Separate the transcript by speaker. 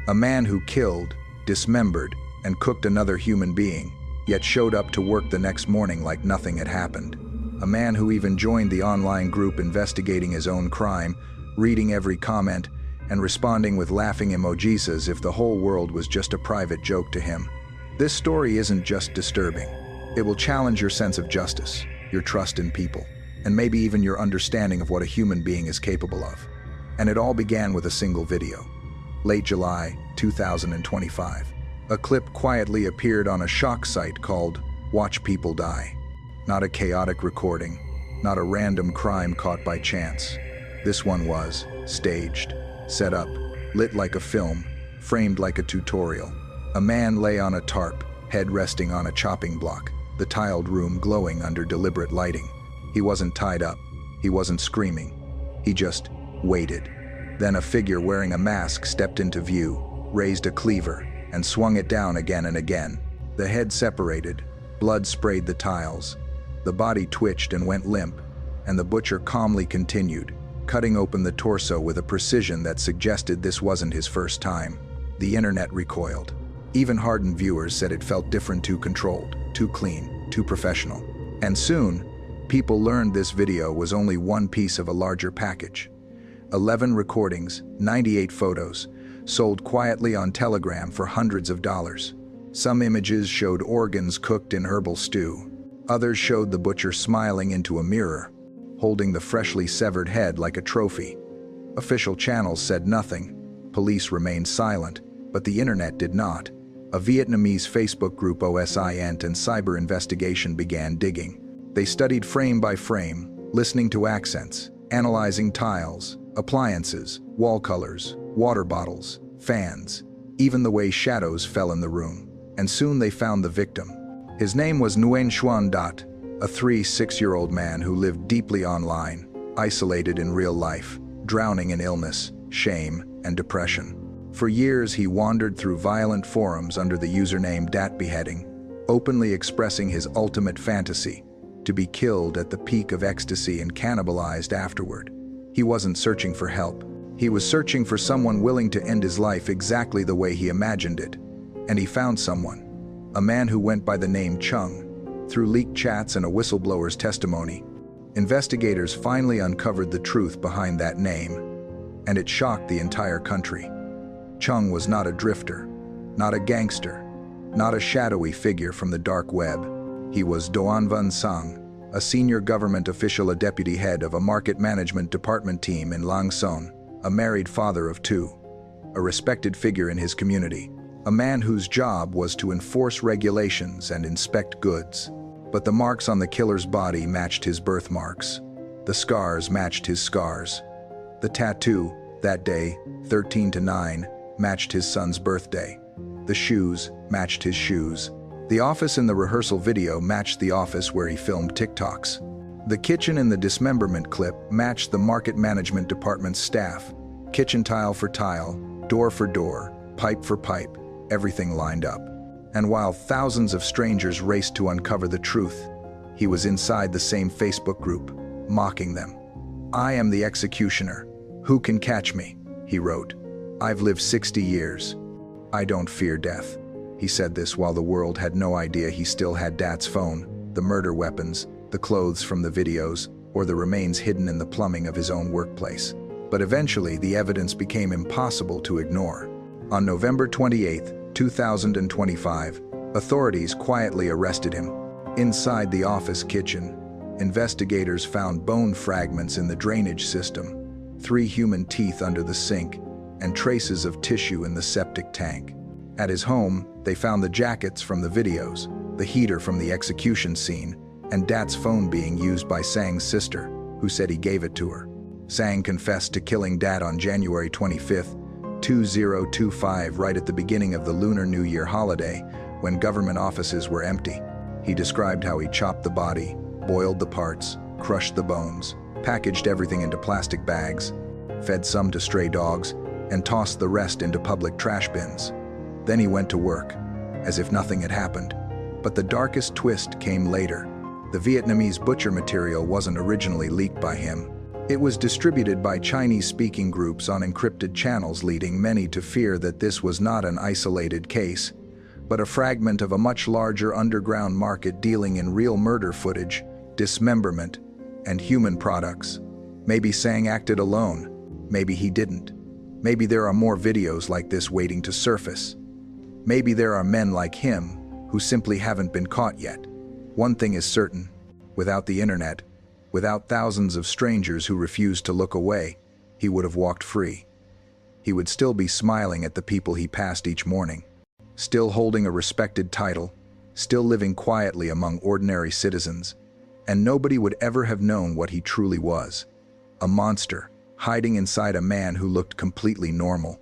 Speaker 1: A man who killed, dismembered, and cooked another human being, yet showed up to work the next morning like nothing had happened. A man who even joined the online group investigating his own crime, reading every comment, and responding with laughing emojis as if the whole world was just a private joke to him. This story isn't just disturbing. It will challenge your sense of justice, your trust in people, and maybe even your understanding of what a human being is capable of. And it all began with a single video. Late July 2025. A clip quietly appeared on a shock site called Watch People Die. Not a chaotic recording, not a random crime caught by chance. This one was staged, set up, lit like a film, framed like a tutorial. A man lay on a tarp, head resting on a chopping block, the tiled room glowing under deliberate lighting. He wasn't tied up. He wasn't screaming. He just waited. Then a figure wearing a mask stepped into view, raised a cleaver, and swung it down again and again. The head separated, blood sprayed the tiles. The body twitched and went limp, and the butcher calmly continued, cutting open the torso with a precision that suggested this wasn't his first time. The internet recoiled. Even hardened viewers said it felt different, too controlled, too clean, too professional. And soon, people learned this video was only one piece of a larger package. 11 recordings, 98 photos, sold quietly on Telegram for hundreds of dollars. Some images showed organs cooked in herbal stew. Others showed the butcher smiling into a mirror, holding the freshly severed head like a trophy. Official channels said nothing. Police remained silent, but the internet did not. A Vietnamese Facebook group OSINT and cyber investigation began digging. They studied frame by frame, listening to accents, analyzing tiles, appliances, wall colors, water bottles, fans, even the way shadows fell in the room. And soon they found the victim. His name was Nguyen Xuan Dat, a 6-year-old man who lived deeply online, isolated in real life, drowning in illness, shame, and depression. For years he wandered through violent forums under the username Dat Beheading, openly expressing his ultimate fantasy, to be killed at the peak of ecstasy and cannibalized afterward. He wasn't searching for help. He was searching for someone willing to end his life exactly the way he imagined it. And he found someone. A man who went by the name Chung. Through leaked chats and a whistleblower's testimony, investigators finally uncovered the truth behind that name, and it shocked the entire country. Chung was not a drifter, not a gangster, not a shadowy figure from the dark web. He was Doan Van Sang, a senior government official, a deputy head of a market management department team in Lang Son, a married father of 2, a respected figure in his community, a man whose job was to enforce regulations and inspect goods. But the marks on the killer's body matched his birthmarks. The scars matched his scars. The tattoo, that day, 13/9, matched his son's birthday. The shoes matched his shoes. The office in the rehearsal video matched the office where he filmed TikToks. The kitchen in the dismemberment clip matched the market management department's staff. Kitchen tile for tile, door for door, pipe for pipe, everything lined up. And while thousands of strangers raced to uncover the truth, he was inside the same Facebook group, mocking them. "I am the executioner. Who can catch me?" he wrote. "I've lived 60 years. I don't fear death." He said this while the world had no idea he still had Dat's phone, the murder weapons, the clothes from the videos, or the remains hidden in the plumbing of his own workplace. But eventually, the evidence became impossible to ignore. On November 28, 2025, authorities quietly arrested him. Inside the office kitchen, investigators found bone fragments in the drainage system, 3 human teeth under the sink, and traces of tissue in the septic tank. At his home, they found the jackets from the videos, the heater from the execution scene, and Dat's phone being used by Sang's sister, who said he gave it to her. Sang confessed to killing Dat on January 25, 2025, right at the beginning of the Lunar New Year holiday, when government offices were empty. He described how he chopped the body, boiled the parts, crushed the bones, packaged everything into plastic bags, fed some to stray dogs, and tossed the rest into public trash bins. Then he went to work, as if nothing had happened. But the darkest twist came later. The Vietnamese Butcher material wasn't originally leaked by him. It was distributed by Chinese-speaking groups on encrypted channels, leading many to fear that this was not an isolated case, but a fragment of a much larger underground market dealing in real murder footage, dismemberment, and human products. Maybe Sang acted alone. Maybe he didn't. Maybe there are more videos like this waiting to surface. Maybe there are men like him who simply haven't been caught yet. One thing is certain: without the internet, without thousands of strangers who refused to look away, he would have walked free. He would still be smiling at the people he passed each morning, still holding a respected title, still living quietly among ordinary citizens, and nobody would ever have known what he truly was: a monster hiding inside a man who looked completely normal.